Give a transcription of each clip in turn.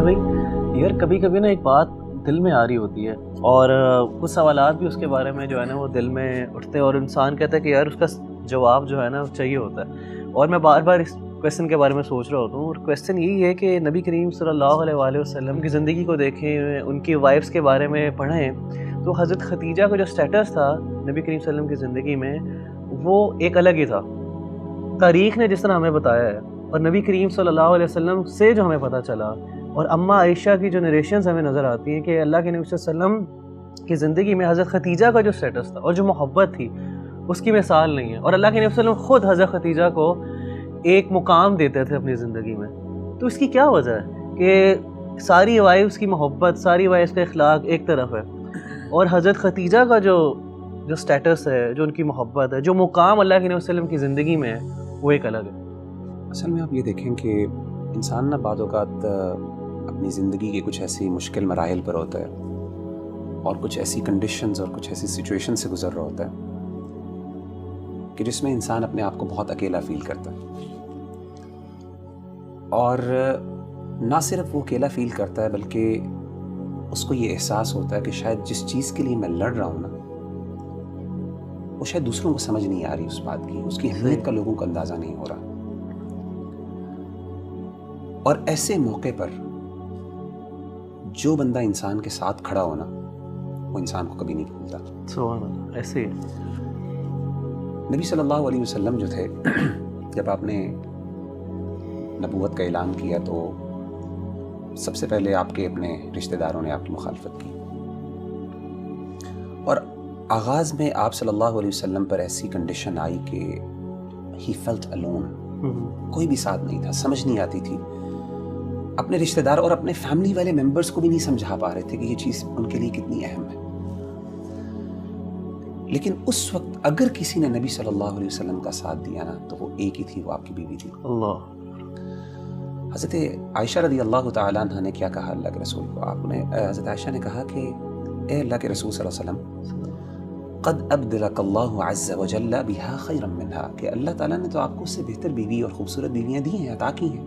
بھائی یار کبھی کبھی نا ایک بات دل میں آ رہی ہوتی ہے اور کچھ سوالات بھی اس کے بارے میں جو ہے نا وہ دل میں اٹھتے ہیں اور انسان کہتا ہے کہ یار اس کا جواب جو ہے نا چاہیے ہوتا ہے. اور میں بار بار اس کویسچن کے بارے میں سوچ رہا ہوتا ہوں اور کویسچن یہی ہے کہ نبی کریم صلی اللہ علیہ وآلہ وسلم کی زندگی کو دیکھیں, ان کی وائفس کے بارے میں پڑھیں تو حضرت خدیجہ کا جو سٹیٹس تھا نبی کریم صلی اللہ علیہ وسلم کی زندگی میں وہ ایک الگ ہی تھا. تاریخ نے جس طرح ہمیں بتایا ہے اور نبی کریم صلی اللہ علیہ وسلم سے جو ہمیں پتہ چلا اور اماں عائشہ کی جو نریشنز ہمیں نظر آتی ہیں کہ اللہ کے نبی صلی اللہ علیہ وسلم کی زندگی میں حضرت خدیجہ کا جو سٹیٹس تھا اور جو محبت تھی اس کی مثال نہیں ہے. اور اللہ کے نبی صلی اللہ علیہ وسلم خود حضرت خدیجہ کو ایک مقام دیتے تھے اپنی زندگی میں. تو اس کی کیا وجہ ہے کہ ساری وائفس کی محبت, ساری وائفس کا اخلاق ایک طرف ہے اور حضرت خدیجہ کا جو سٹیٹس ہے, جو ان کی محبت ہے, جو مقام اللہ کے نبی صلی اللہ علیہ وسلم کی زندگی میں ہے وہ ایک الگ ہے. اصل میں آپ یہ دیکھیں کہ انسان نہ بعض اوقات اپنی زندگی کے کچھ ایسی مشکل مراحل پر ہوتا ہے اور کچھ ایسی کنڈیشنز اور کچھ ایسی سچویشن سے گزر رہا ہوتا ہے کہ جس میں انسان اپنے آپ کو بہت اکیلا فیل کرتا ہے. اور نہ صرف وہ اکیلا فیل کرتا ہے بلکہ اس کو یہ احساس ہوتا ہے کہ شاید جس چیز کے لیے میں لڑ رہا ہوں نا وہ شاید دوسروں کو سمجھ نہیں آ رہی اس بات کی, اس کی اہمیت کا لوگوں کو اندازہ نہیں ہو رہا. اور ایسے موقع پر جو بندہ انسان کے ساتھ کھڑا ہونا وہ انسان کو کبھی نہیں بھولتا. سبحان اللہ. ایسے نبی صلی اللہ علیہ وسلم جو تھے جب آپ نے نبوت کا اعلان کیا تو سب سے پہلے آپ کے اپنے رشتہ داروں نے آپ کی مخالفت کی اور آغاز میں آپ صلی اللہ علیہ وسلم پر ایسی کنڈیشن آئی کہ ہی فیلٹ الون, کوئی بھی ساتھ نہیں تھا, سمجھ نہیں آتی تھی. اپنے رشتہ دار اور اپنے فیملی والے ممبرز کو بھی نہیں سمجھا پا رہے تھے کہ یہ چیز ان کے لیے کتنی اہم ہے. لیکن اس وقت اگر کسی نے نبی صلی اللہ علیہ وسلم کا ساتھ دیا نا تو وہ ایک ہی تھی, وہ آپ کی بیوی تھی. اللہ. حضرت عائشہ رضی اللہ تعالیٰ عنہ نے کیا کہا اللہ کے رسول کو؟ آپ نے حضرت عائشہ نے کہا کہ اے اللہ کے رسول صلی اللہ علیہ وسلم قد ابدلک اللہ عز وجل بها خیرا منها, کہ اللہ تعالیٰ نے تو آپ کو اس سے بہتر بیوی اور خوبصورت بیویاں دی ہیں, عطا کی ہیں.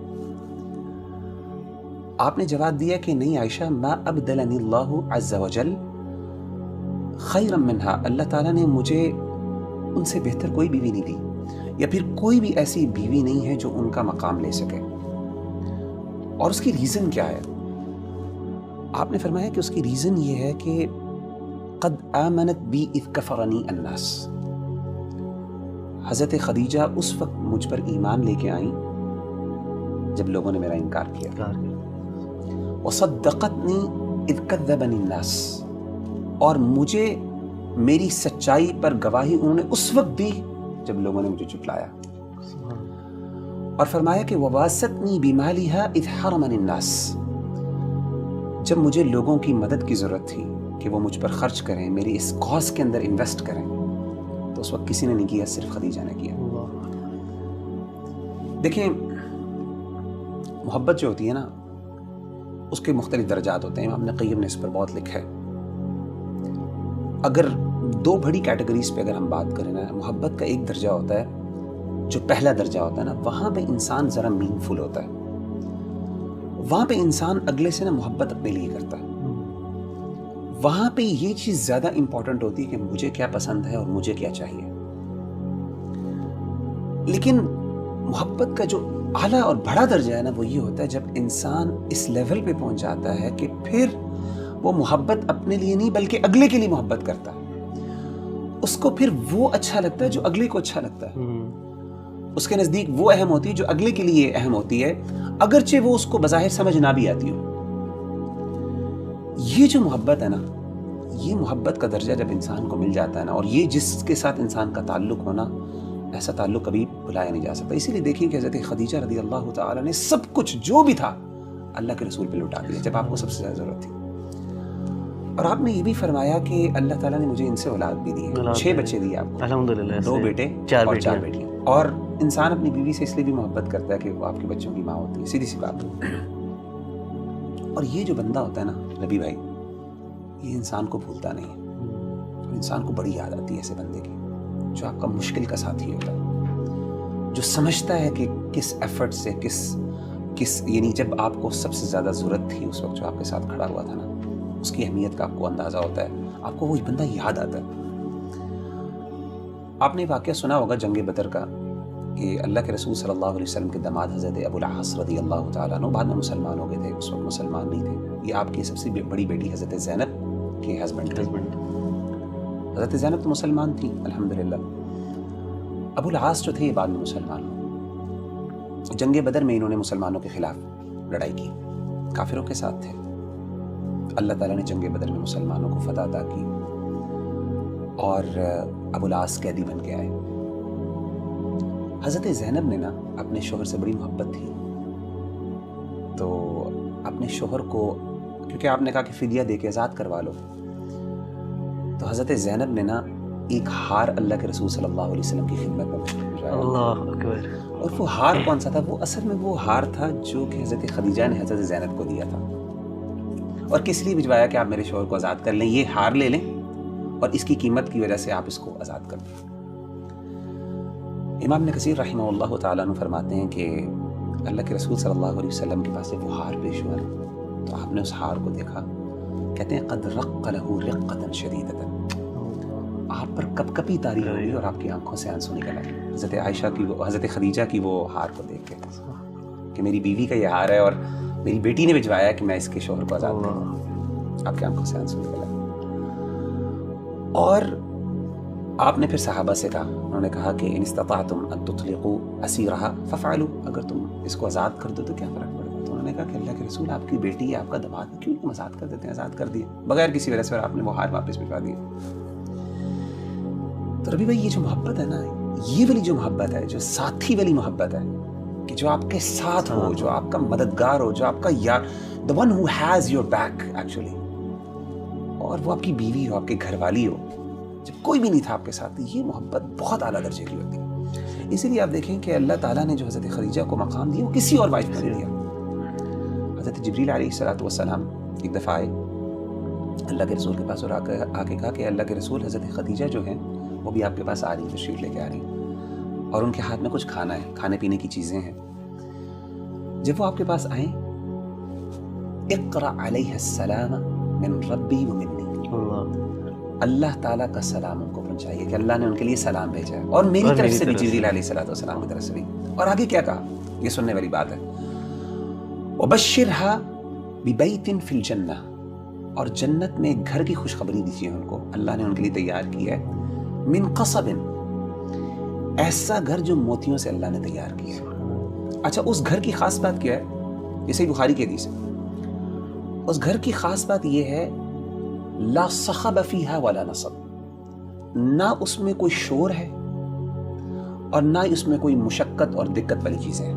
آپ نے جواب دیا کہ نہیں عائشہ, ما ابدلنی اللہ عز وجل خیرا منها, اللہ تعالیٰ نے مجھے ان سے بہتر کوئی بیوی نہیں دی یا پھر کوئی بھی ایسی بیوی نہیں ہے جو ان کا مقام لے سکے. اور اس کی ریزن کیا ہے؟ آپ نے فرمایا کہ اس کی ریزن یہ ہے کہ قد آمنت بی اذ کفرنی الناس, حضرت خدیجہ اس وقت مجھ پر ایمان لے کے آئیں جب لوگوں نے میرا انکار کیا. وصدقتنی اذ کذبنی الناس, اور مجھے میری سچائی پر گواہی انہوں نے اس وقت دی جب لوگوں نے مجھے جھٹلایا. اور فرمایا کہ وواستنی بمالھا اذ حرمنی الناس, جب مجھے لوگوں کی مدد کی ضرورت تھی کہ وہ مجھ پر خرچ کریں, میری اس کاز کے اندر انویسٹ کریں, تو اس وقت کسی نے نہیں کیا, صرف خدیجہ نے کیا. دیکھیں محبت جو ہوتی ہے نا اس کے مختلف درجات ہوتے ہیں. امام ابن قیم نے اس پر بہت لکھا ہے. اگر دو بڑی کیٹیگریز پہ اگر ہم بات کریں نا, محبت کا ایک درجہ ہوتا ہے جو پہلا درجہ ہوتا ہے نا, وہاں پہ انسان ذرا مین فل ہوتا ہے, وہاں پہ انسان اگلے سے نا محبت اپنے لیے کرتا ہے. وہاں پہ یہ چیز زیادہ امپورٹنٹ ہوتی ہے کہ مجھے کیا پسند ہے اور مجھے کیا چاہیے. لیکن محبت کا جو اعلیٰ اور بڑا درجہ ہے نا وہ یہ ہوتا ہے جب انسان اس لیول پہ پہنچ جاتا ہے کہ پھر وہ محبت اپنے لیے نہیں بلکہ اگلے کے لیے محبت کرتا ہے. اس کو پھر وہ اچھا لگتا ہے جو اگلے کو اچھا لگتا ہے. اس کے نزدیک وہ اہم ہوتی ہے جو اگلے کے لیے اہم ہوتی ہے, اگرچہ وہ اس کو بظاہر سمجھ نہ بھی آتی ہو. یہ جو محبت ہے نا, یہ محبت کا درجہ جب انسان کو مل جاتا ہے نا, اور یہ جس کے ساتھ انسان کا تعلق ہونا, ایسا تعلق کبھی بھلایا نہیں جا سکتا. اسی لیے دیکھیں کہ حضرت خدیجہ رضی اللہ تعالیٰ نے سب کچھ جو بھی تھا اللہ کے رسول پہ لوٹا دیا جب آپ کو سب سے زیادہ ضرورت تھی. اور آپ نے یہ بھی فرمایا کہ اللہ تعالیٰ نے مجھے ان سے اولاد بھی دی ہے, 6 بچے دیے آپ کو, الحمدللہ, 2 بیٹے اور 4 بیٹیاں. اور انسان اپنی بیوی سے اس لیے بھی محبت کرتا ہے کہ وہ آپ کے بچوں کی ماں ہوتی ہے, سیدھی سی بات. اور یہ جو بندہ ہوتا ہے نا نبی بھائی, یہ انسان کو بھولتا نہیں ہے. انسان کو بڑی یاد آتی ہے ایسے بندے کی جو آپ کا مشکل کا ساتھی ہوتا ہے, جو سمجھتا ہے کہ کس ایفرٹ سے, کس کس یعنی جب آپ کو سب سے زیادہ ضرورت تھی اس وقت جو آپ کے ساتھ کھڑا ہوا تھا نا، اس کی اہمیت کا آپ کو اندازہ ہوتا ہے، آپ کو وہ بندہ یاد آتا ہے. آپ نے واقعہ سنا ہوگا جنگ بدر کا کہ اللہ کے رسول صلی اللہ علیہ وسلم کے داماد حضرت ابو العاص رضی اللہ تعالیٰ عنہ بعد میں مسلمان ہو گئے تھے، اس وقت مسلمان نہیں تھے. یہ آپ کی سب سے بڑی بیٹی حضرت زینب کے ہسبینڈ. حضرت زینب تو مسلمان تھی الحمدللہ. ابو العاص جو تھے یہ بعد میں مسلمان ہوئے. جنگ بدر میں انہوں نے مسلمانوں کے خلاف لڑائی کی، کافروں کے ساتھ تھے. اللہ تعالیٰ نے جنگ بدر میں مسلمانوں کو فتح عطا کی اور ابو العاص قیدی بن کے آئے. حضرت زینب نے نا اپنے شوہر سے بڑی محبت تھی، تو اپنے شوہر کو کیونکہ آپ نے کہا کہ فدیہ دے کے آزاد کروا لو، تو حضرت زینب نے نا ایک ہار اللہ کے رسول صلی اللہ علیہ وسلم کی خدمت میں بھیجوایا. اللہ اکبر. اور وہ ہار کون سا تھا؟ وہ اصل میں وہ ہار تھا جو کہ حضرت خدیجہ نے حضرت زینب کو دیا تھا. اور کس لیے بھجوایا کہ آپ میرے شوہر کو آزاد کر لیں، یہ ہار لے لیں اور اس کی قیمت کی وجہ سے آپ اس کو آزاد کر دیں. امام ابن کثیر رحمہ اللہ تعالیٰ عنہ فرماتے ہیں کہ اللہ کے رسول صلی اللہ علیہ وسلم کے پاس وہ ہار پیش ہوا تو آپ نے اس ہار کو دیکھا، کہتے ہیں قد رق له رقة شدیدة، آپ پر کپ کپی تاری ہوئی اور آپ کی آنکھوں سے آنسو نکل آئے حضرت عائشہ کی حضرت خدیجہ کی وہ ہار کو دیکھ کے کہ میری بیوی کا یہ ہار ہے اور میری بیٹی نے بھجوایا کہ میں اس کے شوہر کو آزاد کروں. آپ کی آنکھوں سے آنسو نکل آئے. اور آپ نے پھر صحابہ سے کہا، انہوں نے کہا کہ ان استطعتم ان تطلقوا اسیرها ففعلوا، اگر تم اس کو آزاد کر دو تو کیا فرق پڑے گا. تو انہوں نے کہا کہ اللہ کے رسول آپ کی بیٹی ہے، آپ کا داماد ہے، کیوں تم آزاد کر دیتے ہیں. آزاد کر دیے بغیر کسی وجہ سے، اور آپ نے وہ ہار واپس بھجوا دیے. تو ربی بھائی یہ جو محبت ہے نا، یہ والی جو محبت ہے، جو ساتھی والی محبت ہے کہ جو آپ کے ساتھ ہو، جو آپ کا مددگار ہو، جو آپ کا یار، the one who has your back actually، اور وہ آپ کی بیوی ہو، آپ کے گھر والی ہو، جب کوئی بھی نہیں تھا آپ کے ساتھ، یہ محبت بہت اعلیٰ درجے کی ہوتی ہے. اسی لیے آپ دیکھیں کہ اللہ تعالیٰ نے جو حضرت خدیجہ کو مقام دیا وہ کسی اور وائف کو نہیں دیا. حضرت جبریل علیہ السلام ایک دفعہ آئے اللہ کے رسول کے پاس اور آ کے کہا کہ اللہ کے رسول حضرت خدیجہ جو ہیں وہ بھی آپ کے پاس آ رہی ہیں، تشریف لے کے آ رہی ہیں، اور ان کے ہاتھ میں کچھ کھانا ہے، کھانے پینے کی چیزیں ہیں. جب وہ آپ کے پاس آئیں، اقرأ علیہ السلام من ربی و منی، اللہ تعالیٰ کا سلام ان کو پہنچائیے کہ اللہ نے ان کے لیے سلام بھیجا ہے، اور میری طرف سے بھی جبریل علیہ السلام کی طرف سے بھی. اور آگے کیا کہا، یہ سننے والی بات ہے، وبشرها ببیت فی الجنہ، اور جنت میں ایک گھر کی خوشخبری دیجیے ان کو، اللہ نے ان کے لیے تیار کیا ہے، من قصب، ایسا گھر جو موتیوں سے اللہ نے تیار کیا ہے. اچھا اس گھر کی خاص بات کیا ہے؟ جیسے بخاری کی حدیث ہے، اس گھر کی خاص بات یہ ہے لا صخب فیہا ولا نصب، نہ اس میں کوئی شور ہے اور نہ اس میں کوئی مشقت اور دقت والی چیزیں ہیں.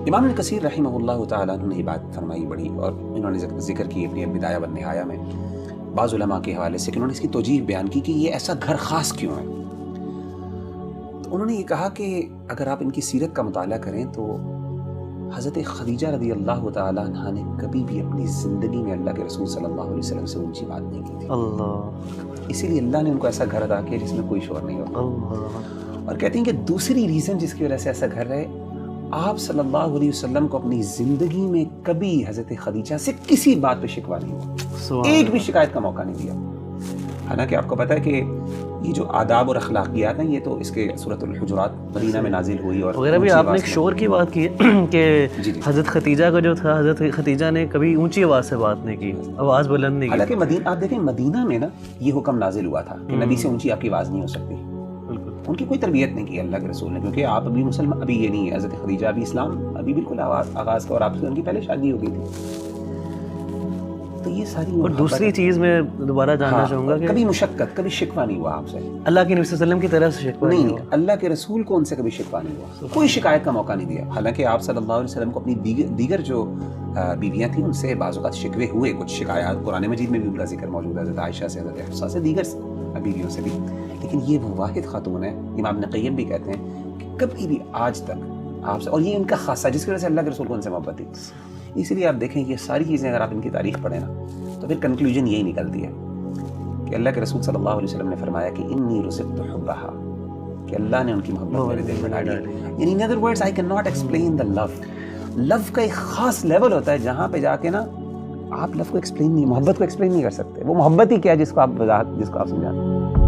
امام ابن کثیر رحمہ اللہ تعالیٰ نے یہ بات فرمائی بڑی، اور انہوں نے ذکر کی اپنی البدایہ والنہایہ میں بعض علماء کے حوالے سے کہ انہوں نے اس کی توجیہ بیان کی کہ یہ ایسا گھر خاص کیوں ہے. تو انہوں نے یہ کہا کہ اگر آپ ان کی سیرت کا مطالعہ کریں تو حضرت خدیجہ رضی اللہ تعالیٰ عنہ نے کبھی بھی اپنی زندگی میں اللہ کے رسول صلی اللہ علیہ وسلم سے اونچی بات نہیں کی تھی. اللہ، اسی لیے اللہ نے ان کو ایسا گھر عطا کیا جس میں کوئی شور نہیں ہوتا. اور کہتے ہیں کہ دوسری ریزن جس کی وجہ سے ایسا گھر ہے، آپ صلی اللہ علیہ وسلم کو اپنی زندگی میں کبھی حضرت خدیجہ سے کسی بات پہ شکوہ نہیں ہوا، ایک بھی شکایت کا موقع نہیں دیا. حالانکہ آپ کو پتہ ہے کہ یہ جو آداب اور اخلاقیات ہیں یہ تو اس کے سورۃ الحجرات مدینہ میں نازل ہوئی. اور وغیرہ بھی آپ نے ایک شور کی بات کی کہ حضرت خدیجہ کا جو تھا، حضرت خدیجہ نے کبھی اونچی آواز سے بات نہیں کی، آواز بلند نہیں کی. حالانکہ مدینہ آپ دیکھیں مدینہ میں نا یہ حکم نازل ہوا تھا کہ نبی سے اونچی آپ کی آواز نہیں ہو سکتی. ان کی کوئی تربیت نہیں کی اللہ کے رسول نے، کیونکہ آپ ابھی مسلمان، ابھی یہ نہیں ہے، حضرت خدیجہ ابھی اسلام ابھی بالکل آغاز کا، اور آپ سے ان کی پہلے شادی ہو گئی تھی. تو یہ ساری. اور دوسری چیز میں دوبارہ جاننا چاہوں گا کہ کبھی مشقت، کبھی شکوہ نہیں ہوا آپ سے، اللہ کے نبی صلی اللہ علیہ وسلم کی طرف سے شکوہ نہیں ہوا، اللہ کے رسول کو ان سے کبھی شکوہ نہیں ہوا، کوئی شکایت کا موقع نہیں دیا. حالانکہ آپ صلی اللہ علیہ وسلم کو اپنی دیگر جو بیویاں تھیں ان سے بعض اوقات شکوے ہوئے، کچھ شکایات قرآن مجید میں بھی ان کا ذکر موجود ہے، حضرت عائشہ سے، حضرت حفصہ سے، دیگر بیویوں سے بھی. لیکن یہ وہ واحد خاتون ہے، امام ابن قیم بھی کہتے ہیں کہ کبھی بھی آج تک آپ سے، اور یہ ان کا خاصہ جس کی وجہ سے اللہ کے رسول کو ان سے محبت تھی. اسی لیے آپ دیکھیں یہ ساری چیزیں اگر آپ ان کی تاریخ پڑھیں نا تو پھر کنکلوژن یہی نکلتی ہے کہ اللہ کے رسول صلی اللہ علیہ وسلم نے فرمایا کہ انی رزقت حبھا، کہ کہ اللہ نے ان کی محبت میرے دل میں ڈالی. یعنی in other words I cannot explain the love. لو کا ایک خاص لیول ہوتا ہے جہاں پہ جا کے نا آپ لو کو ایکسپلین نہیں, محبت کو ایکسپلین نہیں کر سکتے. وہ محبت ہی کیا جس کو آپ سمجھاتے ہیں.